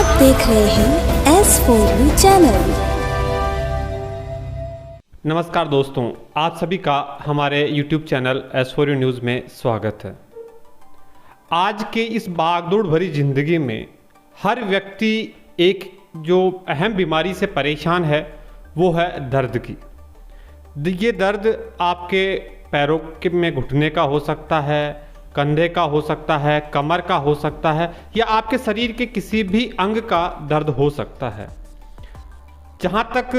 आप देख रहे हैं S4U चैनल। नमस्कार दोस्तों, आप सभी का हमारे YouTube चैनल S4U न्यूज़ में स्वागत है। आज के इस भागदौड़ भरी ज़िंदगी में हर व्यक्ति एक जो अहम बीमारी से परेशान है वो है दर्द की। ये दर्द आपके पैरों में घुटने का हो सकता है, कंधे का हो सकता है, कमर का हो सकता है या आपके शरीर के किसी भी अंग का दर्द हो सकता है। जहाँ तक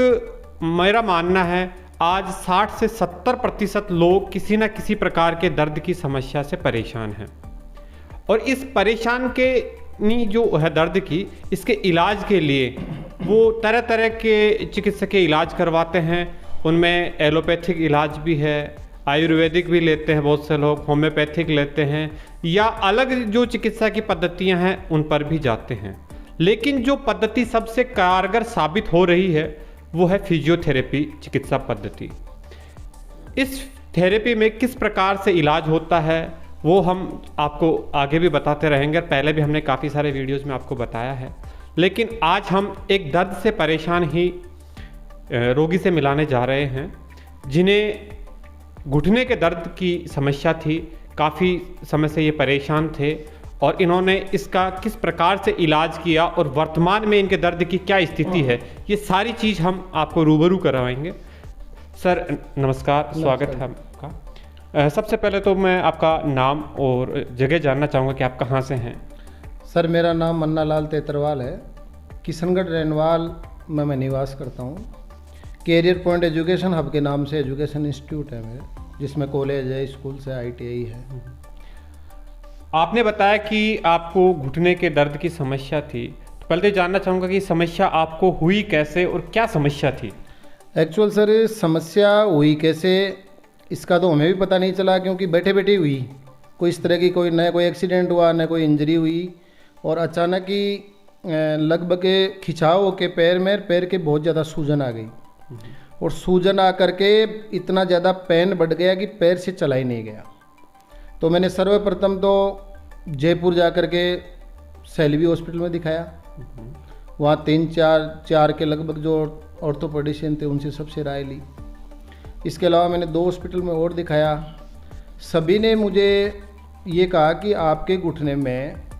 मेरा मानना है, आज 60 से 70% लोग किसी न किसी प्रकार के दर्द की समस्या से परेशान हैं और इस परेशान के जो है दर्द की, इसके इलाज के लिए वो तरह तरह के चिकित्सकीय इलाज करवाते हैं। उनमें एलोपैथिक इलाज भी है, आयुर्वेदिक भी लेते हैं बहुत से लोग, होम्योपैथिक लेते हैं या अलग जो चिकित्सा की पद्धतियां हैं उन पर भी जाते हैं। लेकिन जो पद्धति सबसे कारगर साबित हो रही है वो है फिजियोथेरेपी चिकित्सा पद्धति। इस थेरेपी में किस प्रकार से इलाज होता है वो हम आपको आगे भी बताते रहेंगे। पहले भी हमने काफ़ी सारे वीडियोज़ में आपको बताया है, लेकिन आज हम एक दर्द से परेशान ही रोगी से मिलाने जा रहे हैं जिन्हें घुटने के दर्द की समस्या थी। काफ़ी समय से ये परेशान थे और इन्होंने इसका किस प्रकार से इलाज किया और वर्तमान में इनके दर्द की क्या स्थिति है, ये सारी चीज़ हम आपको रूबरू करवाएंगे। सर नमस्कार, स्वागत है आपका। सबसे पहले तो मैं आपका नाम और जगह जानना चाहूँगा कि आप कहाँ से हैं। सर मेरा नाम मन्ना लाल तेतरवाल है, किशनगढ़ रेनवाल में मैं निवास करता हूँ। कैरियर पॉइंट एजुकेशन हब के नाम से एजुकेशन इंस्टीट्यूट है मेरे, जिसमें कॉलेज है, स्कूल से ITI है। आपने बताया कि आपको घुटने के दर्द की समस्या थी, तो पहले तो जानना चाहूँगा कि समस्या आपको हुई कैसे और क्या समस्या थी। एक्चुअल सर समस्या हुई कैसे इसका तो हमें भी पता नहीं चला, क्योंकि बैठे बैठे हुई। कोई इस तरह की कोई एक्सीडेंट हुआ, न कोई इंजरी हुई, और अचानक ही लगभग खिंचाव के पैर के बहुत ज़्यादा सूजन आ गई और सूजन आ करके इतना ज़्यादा पेन बढ़ गया कि पैर से चला ही नहीं गया। तो मैंने सर्वप्रथम तो जयपुर जा कर के सैलवी हॉस्पिटल में दिखाया। वहाँ 3-4 के लगभग जो ऑर्थोपेडिशियन थे उनसे सबसे राय ली। इसके अलावा मैंने 2 हॉस्पिटल में और दिखाया। सभी ने मुझे ये कहा कि आपके घुटने में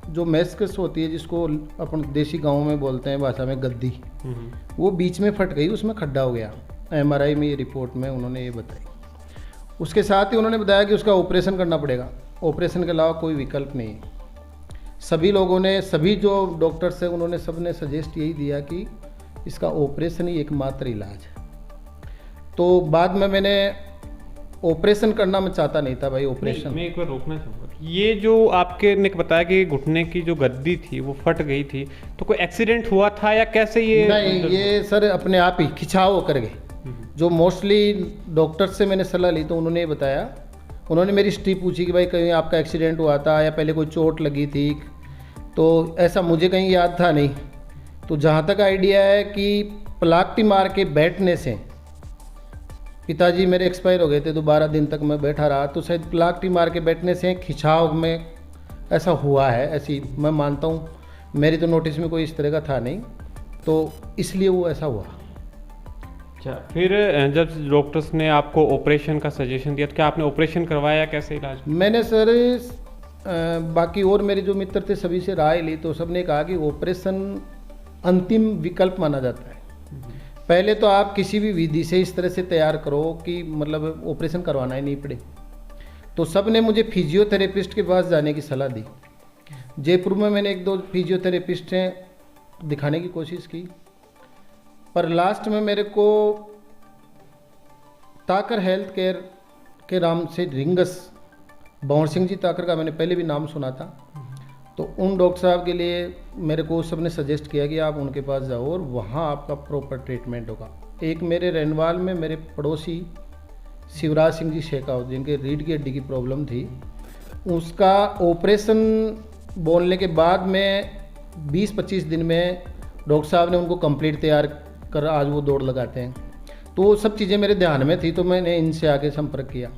जो मेस्कस होती है, जिसको अपन देसी गाँव में बोलते हैं भाषा में गद्दी, वो बीच में फट गई, उसमें खड्डा हो गया। MRI में ये रिपोर्ट में उन्होंने ये बताई। उसके साथ ही उन्होंने बताया कि उसका ऑपरेशन करना पड़ेगा, ऑपरेशन के अलावा कोई विकल्प नहीं है। सभी लोगों ने, सभी जो डॉक्टर्स हैं उन्होंने सबने सजेस्ट यही दिया कि इसका ऑपरेशन ही एकमात्र इलाज है। तो बाद में मैंने ऑपरेशन करना मैं चाहता नहीं था भाई। ऑपरेशन मैं एक बार रोकना चाहूँगा, ये जो आपके ने बताया कि घुटने की जो गद्दी थी वो फट गई थी, तो कोई एक्सीडेंट हुआ था या कैसे? ये नहीं, ये सर अपने आप ही खिंचाव होकर गए। जो मोस्टली डॉक्टर से मैंने सलाह ली तो उन्होंने ये बताया, उन्होंने मेरी हिस्ट्री पूछी कि भाई कहीं आपका एक्सीडेंट हुआ था या पहले कोई चोट लगी थी, तो ऐसा मुझे कहीं याद था नहीं। तो जहाँ तक आइडिया है कि पलाक्टी मार के बैठने से, पिताजी मेरे एक्सपायर हो गए थे तो 12 दिन तक मैं बैठा रहा, तो शायद पलाक्टी मार के बैठने से खिंचाव में ऐसा हुआ है, ऐसी मैं मानता हूँ। मेरी तो नोटिस में कोई इस तरह का था नहीं, तो इसलिए वो ऐसा हुआ। अच्छा, फिर जब डॉक्टर्स ने आपको ऑपरेशन का सजेशन दिया तो क्या आपने ऑपरेशन करवाया, कैसे इलाज? मैंने सर बाकी और मेरे जो मित्र थे सभी से राय ली, तो सबने कहा कि ऑपरेशन अंतिम विकल्प माना जाता है। पहले तो आप किसी भी विधि से इस तरह से तैयार करो कि मतलब ऑपरेशन करवाना ही नहीं पड़े। तो सब ने मुझे फिजियोथेरेपिस्ट के पास जाने की सलाह दी। जयपुर में मैंने 1-2 फिजियोथेरेपिस्ट हैं दिखाने की कोशिश की, पर लास्ट में मेरे को ताकर हेल्थ केयर के नाम से रिंगस भंवर सिंह जी ताकर का मैंने पहले भी नाम सुना था, तो उन डॉक्टर साहब के लिए मेरे को सब ने सजेस्ट किया कि आप उनके पास जाओ और वहाँ आपका प्रॉपर ट्रीटमेंट होगा। एक मेरे रेनवाल में मेरे पड़ोसी शिवराज सिंह जी शेखावत, जिनके रीढ़ की हड्डी की प्रॉब्लम थी, उसका ऑपरेशन बोलने के बाद में 20-25 दिन में डॉक्टर साहब ने उनको कंप्लीट तैयार कर आज वो दौड़ लगाते हैं। तो वो सब चीज़ें मेरे ध्यान में थी, तो मैंने इनसे आके संपर्क किया।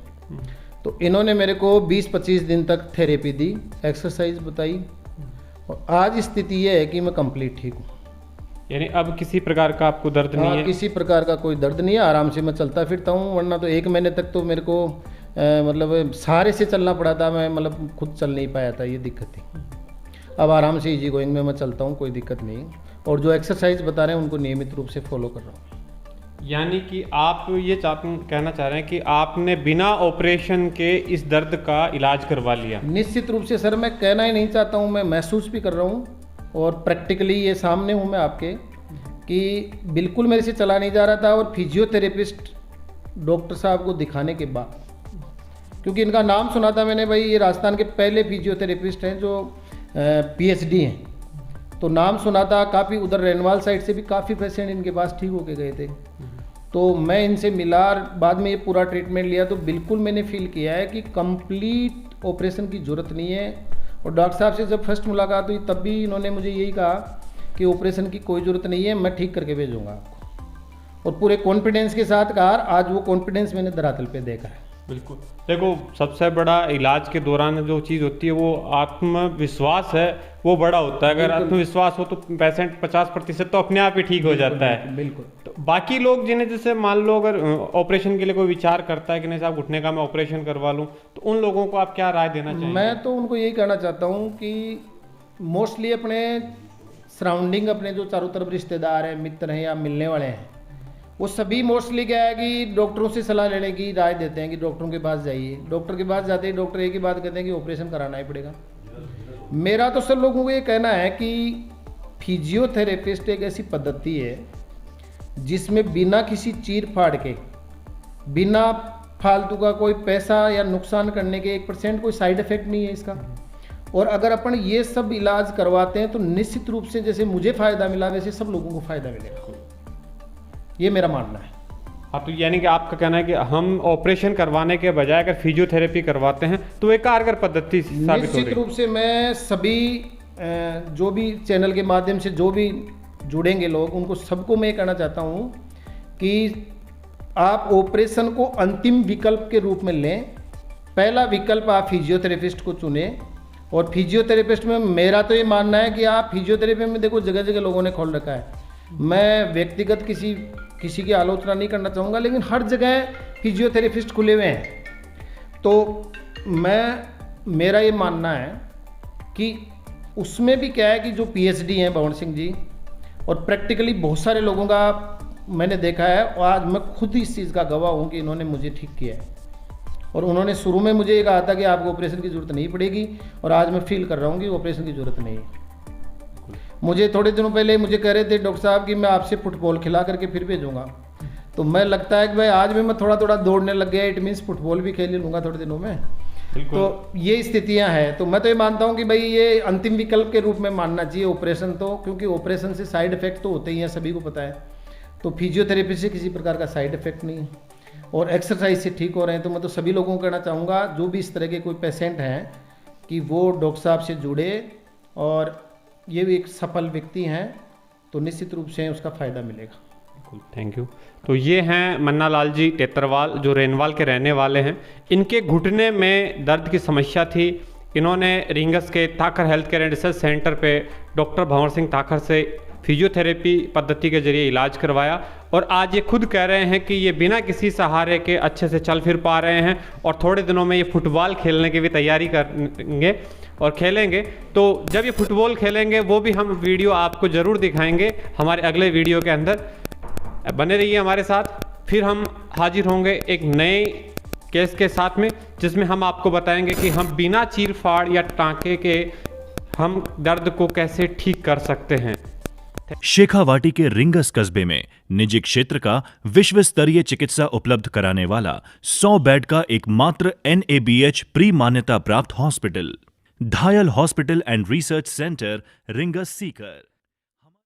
तो इन्होंने मेरे को 20-25 दिन तक थेरेपी दी, एक्सरसाइज बताई और आज स्थिति ये है कि मैं कंप्लीट ठीक हूँ। यानी अब किसी प्रकार का आपको दर्द नहीं है? किसी प्रकार का कोई दर्द नहीं है, आराम से मैं चलता फिरता हूँ। वरना तो 1 महीने तक तो मेरे को मतलब सहारे से चलना पड़ा था, मैं मतलब खुद चल नहीं पाया था, ये दिक्कत थी। अब आराम से इजी गोइंग में मैं चलता हूँ, कोई दिक्कत नहीं। और जो एक्सरसाइज बता रहे हैं उनको नियमित रूप से फॉलो कर रहा हूँ। यानी कि आप ये कहना चाह रहे हैं कि आपने बिना ऑपरेशन के इस दर्द का इलाज करवा लिया? निश्चित रूप से सर, मैं कहना ही नहीं चाहता हूँ, मैं महसूस भी कर रहा हूँ और प्रैक्टिकली ये सामने हूँ मैं आपके, कि बिल्कुल मेरे से चला नहीं जा रहा था। और फिजियोथेरेपिस्ट डॉक्टर साहब को दिखाने के बाद, क्योंकि इनका नाम सुना था मैंने, भाई ये राजस्थान के पहले फिजियोथेरेपिस्ट हैं जो PhD हैं, तो नाम सुना था काफ़ी। उधर रेनवाल साइड से भी काफ़ी पेशेंट इनके पास ठीक होके गए थे। तो मैं इनसे मिला, बाद में ये पूरा ट्रीटमेंट लिया, तो बिल्कुल मैंने फील किया है कि कंप्लीट ऑपरेशन की ज़रूरत नहीं है। और डॉक्टर साहब से जब फर्स्ट मुलाकात हुई तब भी इन्होंने मुझे यही कहा कि ऑपरेशन की कोई ज़रूरत नहीं है, मैं ठीक करके भेजूँगा आपको। और पूरे कॉन्फिडेंस के साथ कहा, आज वो कॉन्फिडेंस मैंने धरातल पे देखा है। बिल्कुल। देखो, सबसे बड़ा इलाज के दौरान जो चीज़ होती है वो आत्मविश्वास है, वो बड़ा होता है। अगर आत्मविश्वास हो तो पेशेंट 50% तो अपने आप ही ठीक हो जाता है। बिल्कुल। तो बाकी लोग जिन्हें, जैसे मान लो अगर ऑपरेशन के लिए कोई विचार करता है कि नहीं साहब घुटने का मैं ऑपरेशन करवा लूँ, तो उन लोगों को आप क्या राय देना चाहेंगे? मैं तो उनको यही कहना चाहता हूँ कि मोस्टली अपने सराउंडिंग, अपने जो चारों तरफ रिश्तेदार हैं, मित्र हैं या मिलने वाले हैं, वो सभी मोस्टली क्या है कि डॉक्टरों से सलाह लेने की राय देते हैं कि डॉक्टरों के पास जाइए। डॉक्टर के पास जाते ही डॉक्टर एक ही बात कहते हैं कि ऑपरेशन कराना ही पड़ेगा। मेरा तो सब लोगों को ये कहना है कि फिजियोथेरेपिस्ट एक ऐसी पद्धति है जिसमें बिना किसी चीर फाड़ के, बिना फालतू का कोई पैसा या नुकसान करने के 1% कोई साइड इफेक्ट नहीं है इसका। और अगर अपन ये सब इलाज करवाते हैं तो निश्चित रूप से जैसे मुझे फ़ायदा मिला वैसे सब लोगों को फ़ायदा मिलेगा, ये मेरा मानना है। हाँ, तो यानी कि आपका कहना है कि हम ऑपरेशन करवाने के बजाय अगर फिजियोथेरेपी करवाते हैं तो एक कारगर पद्धति साबित हो रही है। निश्चित रूप से मैं सभी जो भी चैनल के माध्यम से जो भी जुड़ेंगे लोग, उनको सबको मैं कहना चाहता हूँ कि आप ऑपरेशन को अंतिम विकल्प के रूप में लें। पहला विकल्प आप फिजियोथेरेपिस्ट को चुनें। और फिजियोथेरेपिस्ट में मेरा तो ये मानना है कि आप फिजियोथेरेपी में देखो जगह जगह लोगों ने खोल रखा है। मैं व्यक्तिगत किसी की आलोचना नहीं करना चाहूँगा, लेकिन हर जगह फिजियोथेरेपिस्ट खुले हुए हैं। तो मेरा ये मानना है कि उसमें भी क्या है कि जो PhD हैं भवन सिंह जी, और प्रैक्टिकली बहुत सारे लोगों का मैंने देखा है, और आज मैं खुद इस चीज़ का गवाह हूँ कि इन्होंने मुझे ठीक किया है। और उन्होंने शुरू में मुझे ये कहा था कि आपको ऑपरेशन की ज़रूरत नहीं पड़ेगी, और आज मैं फील कर रहा हूँ कि ऑपरेशन की ज़रूरत नहीं है। मुझे थोड़े दिनों पहले मुझे कह रहे थे डॉक्टर साहब कि मैं आपसे फुटबॉल खिला करके फिर भेजूँगा, तो मैं लगता है कि भाई आज भी मैं थोड़ा थोड़ा दौड़ने लग गया, इट मीन्स फुटबॉल भी खेल लूँगा थोड़े दिनों में। तो ये स्थितियाँ हैं। तो मैं तो ये मानता हूँ कि भाई ये अंतिम विकल्प के रूप में मानना चाहिए ऑपरेशन, तो क्योंकि ऑपरेशन से साइड इफेक्ट तो होते ही हैं, सभी को पता है। तो फिजियोथेरेपी से किसी प्रकार का साइड इफेक्ट नहीं है, और एक्सरसाइज से ठीक हो रहे हैं। तो मैं तो सभी लोगों को कहना चाहूँगा जो भी इस तरह के कोई पेशेंट हैं कि वो डॉक्टर साहब से जुड़े, और ये भी एक सफल व्यक्ति हैं तो निश्चित रूप से उसका फ़ायदा मिलेगा। बिल्कुल, थैंक यू। तो ये हैं मन्नालाल जी टेतरवाल, जो रेनवाल के रहने वाले हैं। इनके घुटने में दर्द की समस्या थी। इन्होंने रिंगस के Takhar health care and research centre पे डॉक्टर भंवर सिंह ताखर से फिजियोथेरेपी पद्धति के जरिए इलाज करवाया, और आज ये खुद कह रहे हैं कि ये बिना किसी सहारे के अच्छे से चल फिर पा रहे हैं, और थोड़े दिनों में ये फुटबॉल खेलने की भी तैयारी करेंगे और खेलेंगे। तो जब ये फुटबॉल खेलेंगे वो भी हम वीडियो आपको ज़रूर दिखाएंगे हमारे अगले वीडियो के अंदर। बने रहिए हमारे साथ, फिर हम हाजिर होंगे एक नए केस के साथ में, जिसमें हम आपको बताएंगे कि हम बिना चीर फाड़ या टाँके के हम दर्द को कैसे ठीक कर सकते हैं। शेखावाटी के रिंगस कस्बे में निजी क्षेत्र का विश्व स्तरीय चिकित्सा उपलब्ध कराने वाला 100 बेड का एकमात्र NABH प्री मान्यता प्राप्त hospital, धायल hospital and research centre, rings Sikar.